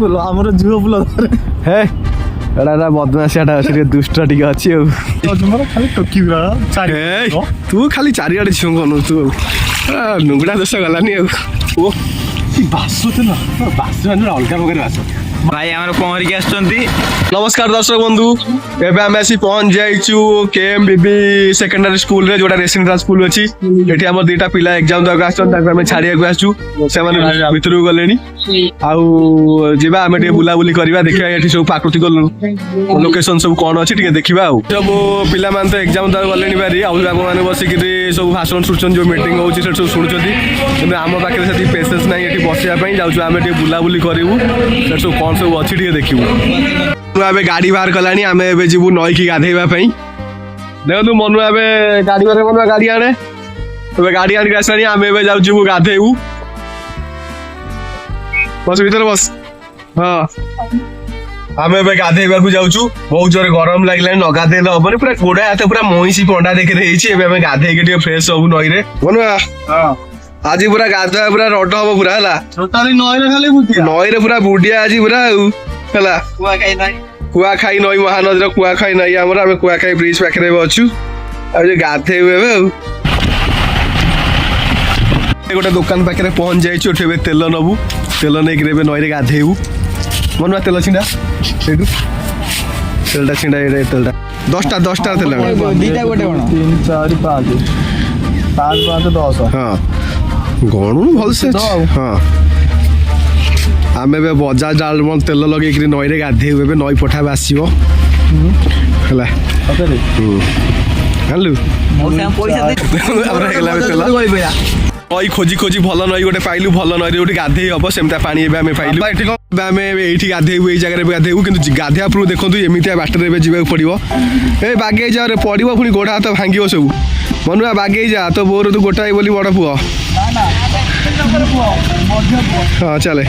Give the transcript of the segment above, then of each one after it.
Full हमर झियो full हे एडा बदमाशियाटा अछि रे दुष्ट टिके अछि तुमरा खाली टोकी चारि तू खाली चारिआडे छिउ कनु तू नुगुडा दश गलानी ओ की बासुते ना बासु आन अलगा बगर बासु भाई आमर पहरिक आछंती। नमस्कार दर्शक बंधु एबे आमे आसी पहुंच जाइछु केएमबीबी सेकेंडरी स्कूल रे जोटा रेसिडेंशियल स्कूल अछि एठी हमर दुईटा पिला एग्जाम दक आछन ताके आमे छाड़िया को आछू से माने भितरु गलेनी आउ जेबा आमे टे बुला बुली करबा देखिबा एठी सब प्राकृतिक लोकेशन सब कोन अछि टिके देखिबा आउ सब पिला मान तो एग्जाम दक गलेनी बारी आउ बाबू माने बसी कि सब भाषण सुचन जो मीटिंग होछि से सब सुनछथि 근데 आम पाखे से पेशेंस नाही एठी बसिया पई जाउछु आमे टे बुला बुली करिवु से सब कोन सब अछि टिके देखिबु आबे गाड़ी बाहर कलानी आमे एबे जीवु नई की गाधेबा पई देखु मनु आबे गाड़ी बारे मनु गाड़ी आने एबे गाड़ी आनी आसनी आमे एबे जाउ जीवु गाधेबु बस भीतर बस हां आमे एबे गाधेबा को जाउछु बहुत जोरे गरम लागले न गाधेले हबने पूरा कोडा हाथ पूरा मोहिसी पंडा देखे देछि एबे आमे गाधे के फ्रेश होबु नई रे मनु हां आज पूरा गाधा पूरा रड हबो पूरा हला छोटाली नई रे खाली बुटिया नई रे पूरा बुडिया आज पूरा हला कुआ खाई नई महानदी कुआ खाई नई आम आम कुआ खाई ब्रिज पाखे अच्छु आज गाधे गोटे दुकान पाखे पहुंच जाइए तेल नबू तेल नहीं नई गाधेबू मनुआ तेल छिंडा तेलटा छिंडा तेलटा 10टा तेल दीटा गोटे कोन 3 4 5 5 5 10 हाँ गणु भल से हाँ आमे बे बजाज डालमन तेल लगे कि नई रे गाधे बे नई पठा आसीबो हला सतरे हल्लु मोसे पैसा दे हमरा हेला तेल नई खोजी खोजी भल नई गोटे पाइलु भल नई गोटे गाधे हम सेमता पानी एबे आमे पाइलु एठी आमे एठी गाधेबु ए जगह रे गाधेबु किंतु गाधेआ पुरु देखंतु एमितिया बाटर रे जीवा पड़िबो ए बागे जा रे पड़िबो पुनी गोडा हाथ भांगिबो सब मनुआ बागे जा तो बोर तू गोटाई बोली बड़ पुओ हाँ चले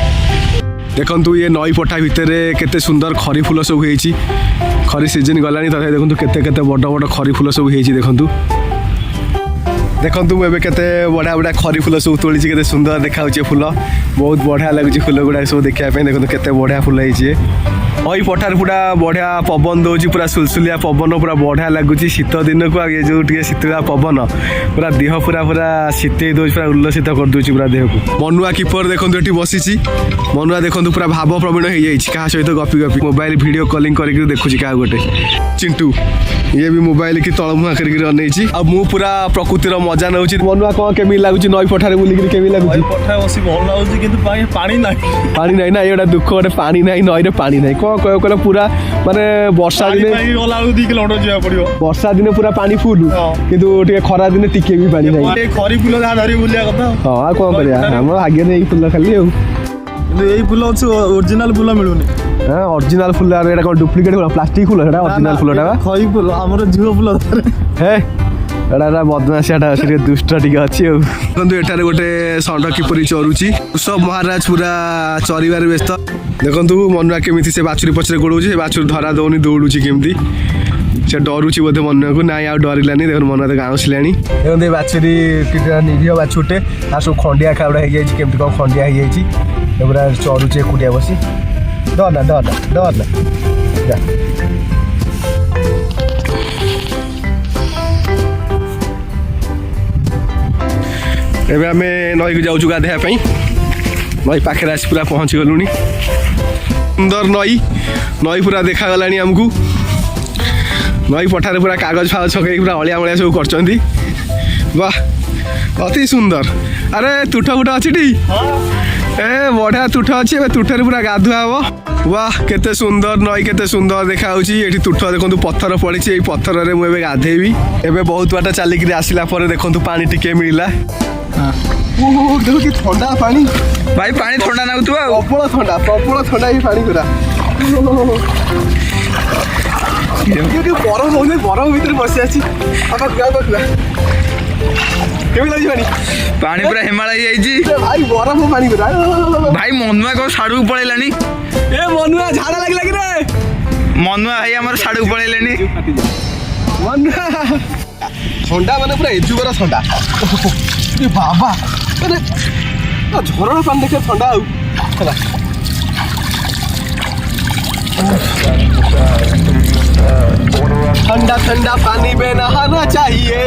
देखु ये नई पठा भितर केते सुंदर खरी फूल सब होईची खरी सीजन गलानी तथा देखु केते केते बड़ बड़ खरी फूल सब होईची देखु देखु मुझे केते बढ़िया बढ़िया खरी फूल सब तोली केते सुंदर देखा फूल बहुत बढ़िया लगुच फूल गुड़ा सब देखा देखो केते बढ़िया फूल होईची ओई पठार पूरा बढ़िया पवन दौर पूरा सुलसुलिया पवन पूरा बढ़िया लगुच शीत दिन को ये जो शीतला पवन पूरा देह पूरा पूरा शीत दौर पूरा उल्लसित कर दूची पूरा देह को मनुआ किपर देखो ये बसी मनुआ देखो पूरा भाव प्रवीण हो जाए क्या सहित गपी गपी मोबाइल वीडियो कॉलिंग करके देखुची क्या गोटे चिंटू ये भी मोबाइल की तलमुहा करके अनैछि अब मु पूरा प्रकृतिर मजा नउछि मनुआ कौन केमी लागुछि नई पठारे बुलिक केमी लागुछि पठा बसी भल लागुछि किंतु पानी नाही ना एटा दुख गोटे पानी नाही नई रे पानी नाही कौन कह कहला पूरा माने वर्षा दिन गला 2 किलोमीटर जिया पड़ियो वर्षा दिन पूरा पानी फुल किंतु टिके खरा दिन टिके भी पानी नाही खरी फूल धा धरी बुलिया कथा हां आ कोन करिया हम भाग्य नै फूल खाली हो किंतु एई फूल अछि ओरिजिनल फूल मिलुनी हां ओरिजिनल फूल एटा कोन डुप्लीकेट फूल प्लास्टिक फूल एटा ओरिजिनल फूलटा खई फूल हमर झियो फूल हे एटा बदमाशियाटा अछि रे दुष्ट टिके अछि किंतु एटारे गोटे षंड किपरि चरुची सब महाराज पूरा चरिबार व्यस्त देखंतु मनुआ केमिति से बाछुरी पछरे गोडौची से बाछुरी धरा दौनी दौड़ुची केमिति से डरुची बोधे मनुआ को नाई आ डरिलानी देखो मनुआ तो गाँसिलानी देखते बाछुरी निरीह बाछुटे आ सब खंडिया खावड़ा हो जाए केमती कौन खंडिया हो जाए पूरा चरुची एकुटिया बसी डरना डरना डरना एबे आमे नई को जाउछु गाधेया पई नई पाखे आसी पूरा पहुँची गलुनी सुंदर नई नई पूरा देखा गलानी हमकू नई पठारे पूरा कागज फागज छकई पूरा अलिया मलिया सब करचंदी वाह अति सुंदर अरे तुठ गुट अछि टी ए बढ़िया तुठ अछि ए तुठरे पूरा गाधुआ हबो वाह केते सुंदर नई केते सुंदर देखा होची एठी तुठ देखंतु पत्थर पड़िछि ए पत्थर रे मु एबे गाधेबी एबे बहुत बाटा चाली कि आसिला परे देखंतु पानी टिके मिलिला ओहो देखो कि ठंडा पानी भाई पानी ठंडा ना उतुआ प्रबल ठंडा ही पानी पूरा ये बरफ होने बरफ भीतर बसी आछि आपा क्या बकला केमी लागि पानी पानी पूरा हिमालय जाइछि भाई बरफ पानी पूरा भाई मनुआ को साडू पळेलानी ए मनुआ झाड़ा लागि लागि रे मनुआ भाई हमर साडू पळेलानी मनुआ ठंडा माने पूरा एजुगर ठंडा ए बाबा अरे झरना पानी देखे ठंडा आउ ठंडा ठंडा पानी में नहाना चाहिए।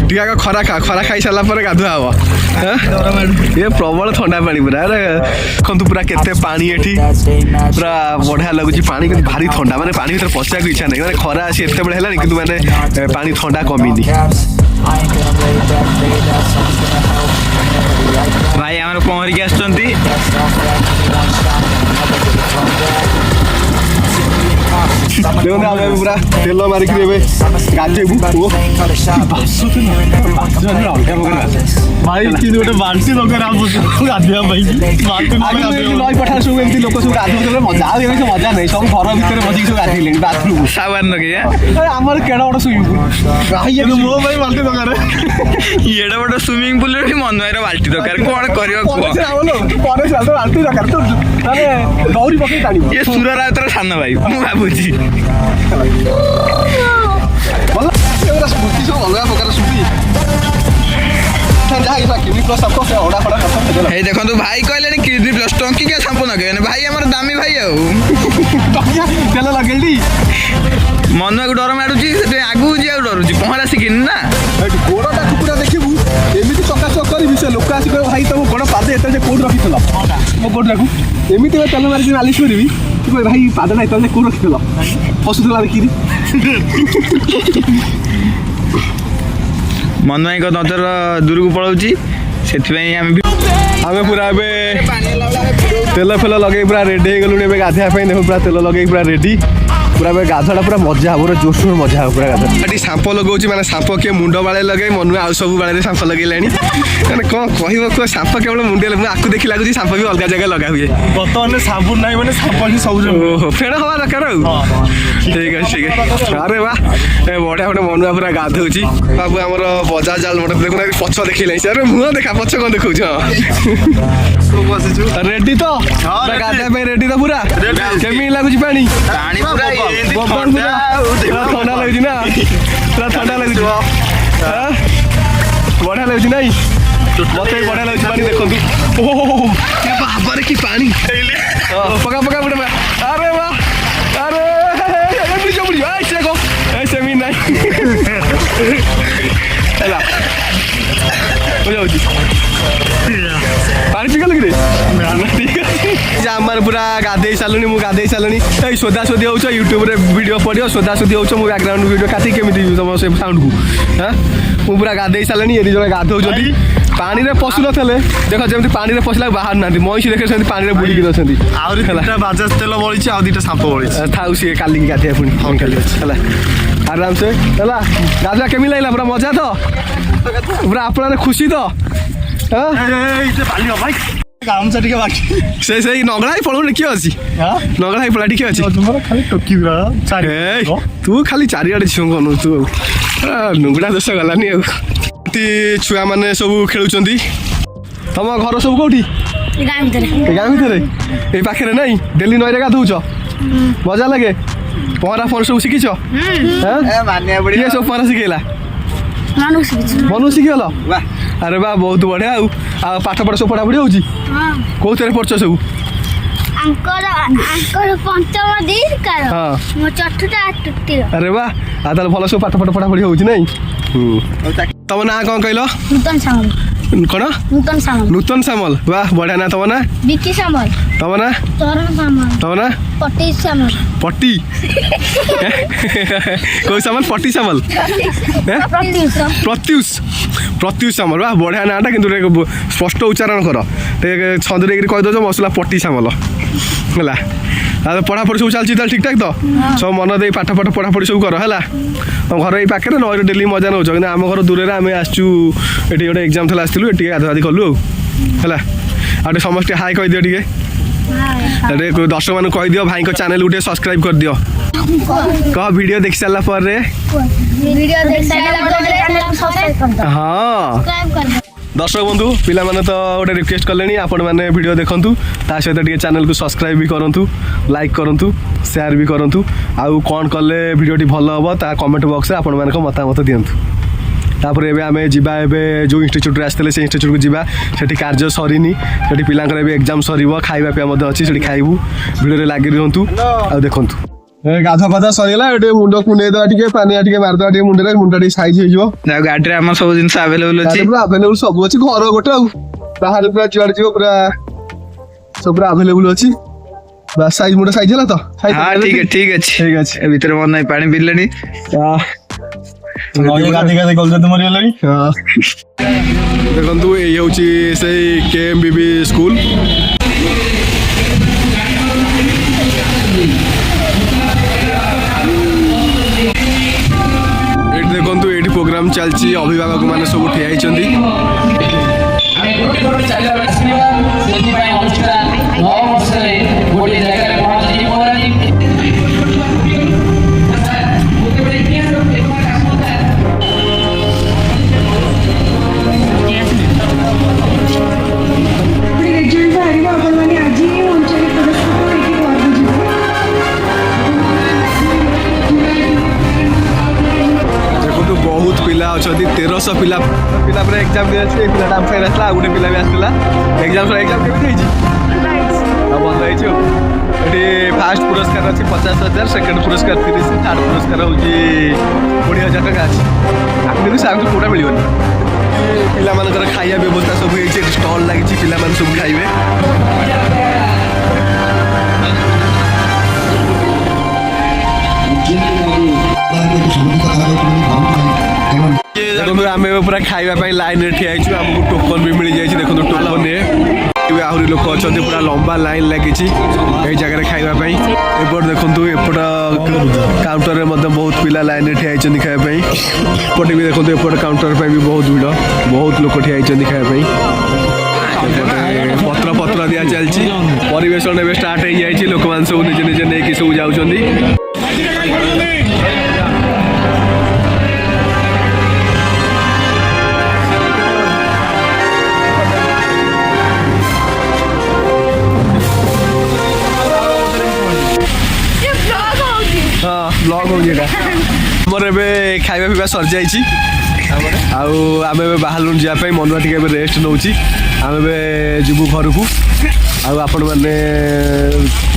ଟିକେ ଆଗ ଖରା ଖାଇ ସାରିଲା ପରେ ଗାଧୁଆ ହବ। ଏ ପ୍ରବଳ ଥଣ୍ଡା ପାଣି ପୁରା ଦେଖନ୍ତୁ ପୁରା କେତେ ପାଣି ଏଠି ପୁରା ବଢିଆ ଲାଗୁଛି ପାଣି କିନ୍ତୁ ଭାରି ଥଣ୍ଡା ମାନେ ପାଣି ଭିତରେ ପଶିବାକୁ ଇଚ୍ଛା ନାହିଁ ମାନେ ଖରା ଆସି ଏତେବେଳେ ହେଲାଣି କିନ୍ତୁ ମାନେ ପାଣି ଥଣ୍ଡା କମିନି। ଭାଇ ଆମର ପହଁରିକି ଆସୁଛନ୍ତି। ଦେଖନ୍ତୁ ଆମେ ପୁରା ତେଲ ମାରିକି ଏବେ ଗାଧେଇବୁ। ଭାଇ କିନ୍ତୁ ଗୋଟେ ବାଲ୍ଟି ଦରକାର ଗାଧୋଇବା ପାଇଁ। ନଈ ପଠାର ସବୁ ଏମିତି ଲୋକ ସବୁ ଗାଧୋଉଥିଲେ ମଜା ଆଉ ଏମିତି ମଜା ନାହିଁ ସବୁ ଘର ଭିତରେ ବସିକି ସବୁ ଗାଧେଇଲେଣି ବାଥରୁମ୍। ସାବାନ ନଗେଇ ଆମର କେଡ ବଡ ସୁଇମିଂ ପୁଲ ମୋ ପାଇଁ ବାଲ୍ଟି ଦରକାର। ଏଡେ ବଡ ସୁଇମିଂ ପୁଲ ରେ ମନ ଭାଇର ବାଲ୍ଟି ଦରକାର କଣ କରିବ କୁହ। ବାଲ୍ଟି ଦରକାର ଦୌଡ଼ି ପକେଇ ଟାଣିବ। ଇଏ ସୁର ରାଉତର ସାନ ଭାଇ ମୁଁ ଭାବୁଛି। ସ୍ମୃତି ସବୁ ଅଲଗା ପ୍ରକାର ସ୍ମୃତି। ହେଇ ଦେଖନ୍ତୁ ଭାଇ କହିଲେଣି କିଡନୀ ପ୍ଲସ୍ ଟଙ୍କିକିଆ ସାମ୍ପୁ ନଗେଇବେନି ଭାଇ ଆମର ଦାମୀ ଭାଇ ଆଉ ତେଲ ଲଗେଇଲି ମନୁଆକୁ ଡର ମାଡୁଛି ସେଥିପାଇଁ ଆଗକୁ ଯିବାକୁ ଡରୁଛି ପହଁରା ଶିଖିନି ନା। ଗୋଡଟା କୁକୁଡ଼ା ଦେଖିବୁ ଏମିତି ଚକାଚକ କରିବି ସେ ଲୋକ ଆସି କହିବ ଭାଇ ତମ ଗୋଡ ପାଦ ଏତେ କୋଉଠି ରଖିଥିଲ ମୋ ଗୋଡଟାକୁ ଏମିତି ତେଲ ମାରିକି ନାଲିଶ କରିବି ତୁ କହିବ ଭାଇ ପାଦଟା ଏତେ କୋଉଠି ରଖିଥିଲ ପଶୁଥିଲା ଦେଖିରି। ମନୁ ଭାଇଙ୍କ ନଜର ଦୂରକୁ ପଳାଉଛି ସେଥିପାଇଁ ଆମେ ପୁରା ଏବେ ତେଲ ଫେଲ ଲଗେଇ ପୁରା ରେଡି ହେଇଗଲୁଣି ଏବେ ଗାଧୋଇବା ପାଇଁ। ଦେଖୁ ପୁରା ତେଲ ଲଗେଇ ପୁରା ରେଡି ପୁରା ଏବେ ଗାଧୁଆଟା ପୁରା ମଜା ହବ ପୁରା ଜୋରସୋର ମଜା ହବ ପୁରା ଗାଧୁଆ। ଏଠି ସାମ୍ପ ଲଗାଉଛି ମାନେ ସାମ୍ପ କିଏ ମୁଣ୍ଡ ବାଳେ ଲଗାଇ ମନୁ ଆଉ ସବୁ ବାଳରେ ସାମ୍ପ ଲଗେଇଲାଣି ମାନେ କ'ଣ କହିବ କୁହ ସାମ୍ପ କେବଳ ମୁଣ୍ଡରେ ମୁଁ ଆକୁ ଦେଖି ଲାଗୁଛି ସାମ୍ପ ବି ଅଲଗା ଜାଗାରେ ଲଗା ହୁଏ। ବର୍ତ୍ତମାନ ସାବୁନ ନାହିଁ ମାନେ ସାମ୍ପ ହିଁ ସବୁ ଓହୋ ଫେଣ ହବା ଦରକାର ଆଉ ଠିକ ଅଛି ଠିକ ଅଛି। ଆରେ ବା ଏ ବଢିଆ ଗୋଟେ ମନୁଆ ପୁରା ଗାଧଉଛି ବାବୁ ଆମର ବଜାର ଜାଲ ମଟ ଦେଖୁନା ପଛ ଦେଖିଲାଣି ଆରେ ମୁହଁ ଦେଖା ପଛ କ'ଣ ଦେଖଉଛି। ହଁ ରେଡି ତ ଗାଧୋଇବା ପାଇଁ ରେଡି ତ ପୁରା କେମିତି ଲାଗୁଛି ପାଣି ଥଣ୍ଡା ଲାଗୁଛି ନା ପୁରା ଥଣ୍ଡା ଲାଗୁଛି ବଢିଆ ଲାଗୁଛି ନାଇଁ ମତେ ବଢିଆ ଲାଗୁଛି ପାଣି ଦେଖନ୍ତୁ। ଓହୋ ବାବାରେ କି ପାଣି ପକା ପକା ଗୋଟେ ଆରେ ବା ଆରେ ସେମିତି ନାହିଁ ହେଲା ବୁଝାଉଛି ପାଣି ପିଇଗଲୁ କି ଠିକ ଅଛି। ଆମର ପୁରା ଗାଧେଇ ସାରିଲୁଣି ମୁଁ ଗାଧେଇ ସାରିଲିଣି ଏଇ ସୋଦାସୋଦି ହେଉଛ ୟୁଟ୍ୟୁବରେ ଭିଡ଼ିଓ ପଡ଼ିବ ସୋଦାସୋଦି ହେଉଛ ମୁଁ ବ୍ୟାକଗ୍ରାଉଣ୍ଡ ଭିଡ଼ିଓ କାଟି କେମିତି ତମ ସେ ସାଉଣ୍ଡକୁ ହଁ ମୁଁ ପୁରା ଗାଧେଇ ସାରିଲିଣି ଏ ଦୁଇ ଜଣ ଗାଧଉଛନ୍ତି ପାଣିରେ ପଶୁନଥିଲେ ଦେଖ ଯେମିତି ପାଣିରେ ପଶିଲା ବାହାରୁ ନାହାନ୍ତି ମଇଁଷି ଦେଖେ ସେମିତି ପାଣିରେ ବୁଡ଼ିକି ଅଛନ୍ତି। ଆହୁରି ହେଲା ବାଜାଜ ତେଲ ବଳିଛି ଆଉ ଦିଟା ସାମ୍ପ ବଳିଛି ଥାଉ ସିଏ କାଲିକି ଗାଧେଇବା ପୁଣି ହଁ କାଲି ଅଛି ହେଲା ଆରାମସେ ହେଲା ଗାଧୁଆ କେମିତି ଲାଗିଲା ପୁରା ମଜା ତ ପୁରା ଆପଣମାନେ ଖୁସି ତ ଗାମୁଛା ଟିକେ ବାକି ସେଇ ନଗଳା ହେଇ ପଳଉନି କିଏ ଅଛି ନଗଳା ହେଇ ପଳା ଟିକେ ଅଛି ଖାଲି ଟୋକି ତୁ ଖାଲି ଚାରିଆଡେ ଝିଅଙ୍କୁ ଅନଉଛୁ ଆଉ ନୁଗୁଡା ଦୋଷ ଗଲାନି ଆଉ। ଏମିତି ଛୁଆମାନେ ସବୁ ଖେଳୁଛନ୍ତି। ତମ ଘର ସବୁ କୋଉଠି? ଗାଁ ଭିତରେ ଏଇ ପାଖରେ ନାଇଁ ଡେଲି ନଈରେ ଗାଧଉଛ ମଜା ଲାଗେ ପହଁରା ଫହଁରା ସବୁ ଶିଖିଛ? କିଏ ସବୁ ପହଁରା ଶିଖେଇଲା? ମନୁ ଶିଖିଗଲ ଆରେ ବା ବହୁତ ବଢିଆ ଆଉ ପାଠ ପଢା ସବୁ ପଢାପଢି ହଉଛି କୋଉଥିରେ ପଢୁଛ ସବୁ? ଆରେ ବା ଆଉ ତାହେଲେ ଭଲ ସବୁ ପାଠ ପଢାପଢି ହଉଛି ନାଇଁ। ତମ ନାଁ କ'ଣ କହିଲ? କ'ଣ? ନୂତନ ସାମଲ ବାହ ବଢିଆ ନା ତମ ନା? ତମ ନା? ତମ ନା? ପଟି କୋଉ ସାମଲ? ପଟି ସାମଲ ପ୍ରତ୍ୟୁଷ ସାମଲ ବାହ ବଢିଆ ନାଁଟା କିନ୍ତୁ ସ୍ପଷ୍ଟ ଉଚ୍ଚାରଣ କର ଟିକେ ଛନ୍ଦୁରେଇକିରି କହିଦେଉଛ ମସଲା ପଟି ସାମଲ ହେଲା। ଆଉ ପଢ଼ାପଢ଼ି ସବୁ ଚାଲିଛି ତାହେଲେ ଠିକ୍ ଠାକ୍ ତ ସବୁ ମନ ଦେଇ ପାଠ ପଢ଼ାପଢ଼ି ସବୁ କର ହେଲା। ତମ ଘର ଏଇ ପାଖରେ ନଈରେ ଡେଲି ମଜା ନେଉଛ କିନ୍ତୁ ଆମ ଘର ଦୂରରେ ଆମେ ଆସିଛୁ ଏଠି ଗୋଟେ ଏକ୍ଜାମ୍ ଥିଲା ଆସିଥିଲୁ ଟିକେ ଗାଧୁଆଧି କଲୁ ଆଉ ହେଲା। ଆଉ ଟିକେ ସମସ୍ତେ ହାଇ କହିଦିଅ ଟିକେ ଟିକେ ଦର୍ଶକମାନଙ୍କୁ କହିଦିଅ ଭାଇଙ୍କ ଚ୍ୟାନେଲକୁ ଟିକେ ସବସ୍କ୍ରାଇବ୍ କରିଦିଅ କହ ଭିଡ଼ିଓ ଦେଖି ସାରିଲା ପରେ ହଁ। दर्शक बंधु पिला माने तो गोटे रिक्वेस्ट कले आपण मैंने वीडियो देखु ता सहित टे चैनल को सब्सक्राइब भी करूँ लाइक करूँ शेयर भी करूँ आउ कौन कले वीडियो भल हम ता कमेंट बॉक्स में आपण मान मतामत दिंतु। ତାପରେ ଏବେ ଆମେ ଯିବା ଏବେ ଯେଉଁ ଇନଷ୍ଟିଚ୍ୟୁଟ୍ରେ ଆସିଥିଲେ ସେ ଇନଷ୍ଟିଚ୍ୟୁଟ୍କୁ ଯିବା ସେଠି କାର୍ଯ୍ୟ ସରିନି ସେଠି ପିଲାଙ୍କର ଏବେ ଏକ୍ଜାମ୍ ସରିବ ଖାଇବା ପିଇବା ମଧ୍ୟ ଅଛି ସେଠି ଖାଇବୁ ଭିଡ଼ିଓରେ ଲାଗି ରୁହନ୍ତୁ ଆଉ ଦେଖନ୍ତୁ ଗାଧୁଆ ପାଧୁଆ ସରିଗଲା ଏବେ ମୁଣ୍ଡ କୁଣ୍ଡେଇଦେବା ଟିକେ ପାନିଆ ଟିକେ ମାରିଦେବା ଟିକେ ମୁଣ୍ଡରେ ମୁଣ୍ଡ ଟିକେ ସାଇଜ୍ ହେଇଯିବ ଗାଡ଼ିରେ ଆମର ସବୁ ଜିନିଷ ଆଭେଲେବୁଲ ଅଛି ଆଭେଲେବୁଲ ସବୁ ଅଛି ଘର ଗୋଟେ ଆଉ ବାହାରେ ପୁରା ଯୁଆଡ଼େ ଯିବ ପୁରା ସବୁ ପୁରା ଆଭେଲେବୁଲ ଅଛି ବାସ୍ ସାଇଜ୍ ମୁଣ୍ଡ ସାଇଜ୍ ହେଲା ତ ହଁ ଠିକ ଅଛି ଏ ଭିତରେ ମନ ନାହିଁ ପାଣି ପିଇଲେଣି ଦେଖନ୍ତୁ ଏଇ ହେଉଛି ସେଇ KMBB ସ୍କୁଲ ଏଠି ଦେଖନ୍ତୁ ଏଇଠି ପ୍ରୋଗ୍ରାମ ଚାଲିଛି ଅଭିଭାବକ ମାନେ ସବୁ ଠିଆ ହେଇଛନ୍ତି ବହୁତ ପିଲା ଅଛନ୍ତି 1300 ପିଲା ପରେ ଏକ୍ଜାମ୍ ଦିଆଯାଇଛି ଏ ପିଲାଟା ଆମ ସାଙ୍ଗରେ ଆସିଲା ଆଉ ଗୋଟେ ପିଲା ବି ଆସିଥିଲା ଏକ୍ଜାମ୍ କେମିତି ହେଇଛି ଭଲ ହେଇଛି ଆଉ ଏଠି ଫାର୍ଷ୍ଟ ପୁରସ୍କାର ଅଛି 50,000 ସେକେଣ୍ଡ ପୁରସ୍କାର 30 ଥାର୍ଡ଼ ପୁରସ୍କାର ହେଉଛି 20,000 ଟଙ୍କା ଅଛି କିନ୍ତୁ ସେ ଆମକୁ କୋଉଟା ମିଳିବନି ପିଲାମାନଙ୍କର ଖାଇବା ବ୍ୟବସ୍ଥା ସବୁ ହେଇଛି ଏଠି ଷ୍ଟଲ୍ ଲାଗିଛି ପିଲାମାନେ ସବୁ ଖାଇବେ ଦେଖନ୍ତୁ ଆମେ ପୁରା ଖାଇବା ପାଇଁ ଲାଇନରେ ଠିଆ ହେଇଛୁ ଆମକୁ ଟୋକନ ବି ମିଳିଯାଇଛି ଦେଖନ୍ତୁ ଟୋକନରେ ଆହୁରି ଲୋକ ଅଛନ୍ତି ପୁରା ଲମ୍ବା ଲାଇନ୍ ଲାଗିଛି ଏଇ ଜାଗାରେ ଖାଇବା ପାଇଁ ଏପଟେ ଦେଖନ୍ତୁ ଏପଟ କାଉଣ୍ଟରରେ ମଧ୍ୟ ବହୁତ ପିଲା ଲାଇନରେ ଠିଆ ହେଇଛନ୍ତି ଖାଇବା ପାଇଁ ଏପଟେ ବି ଦେଖନ୍ତୁ ଏପଟ କାଉଣ୍ଟର ପାଇଁ ବି ବହୁତ ଭିଡ଼ ବହୁତ ଲୋକ ଠିଆ ହେଇଛନ୍ତି ଖାଇବା ପାଇଁ ପତ୍ର ଦିଆ ଚାଲିଛି ପରିବେଷଣ ଏବେ ଷ୍ଟାର୍ଟ ହେଇଯାଇଛି ଲୋକମାନେ ସବୁ ନିଜେ ନିଜେ ନେଇକି ସବୁ ଯାଉଛନ୍ତି ବ୍ଲଗ ହେଉଛି ଏଇଟା ଆମର ଏବେ ଖାଇବା ପିଇବା ସରିଯାଇଛି ଆଉ ଆମେ ଏବେ ବାହାରିଲୁ ଯିବା ପାଇଁ ମନୁଆ ଟିକେ ଏବେ ରେଷ୍ଟ ନେଉଛି ଆମେ ଏବେ ଯିବୁ ଘରକୁ ଆଉ ଆପଣମାନେ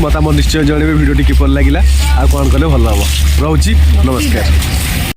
ମତାମତ ନିଶ୍ଚୟ ଜଣାଇବେ ଭିଡ଼ିଓଟି କିପରି ଲାଗିଲା ଆଉ କ'ଣ କଲେ ଭଲ ହେବ ରହୁଛି ନମସ୍କାର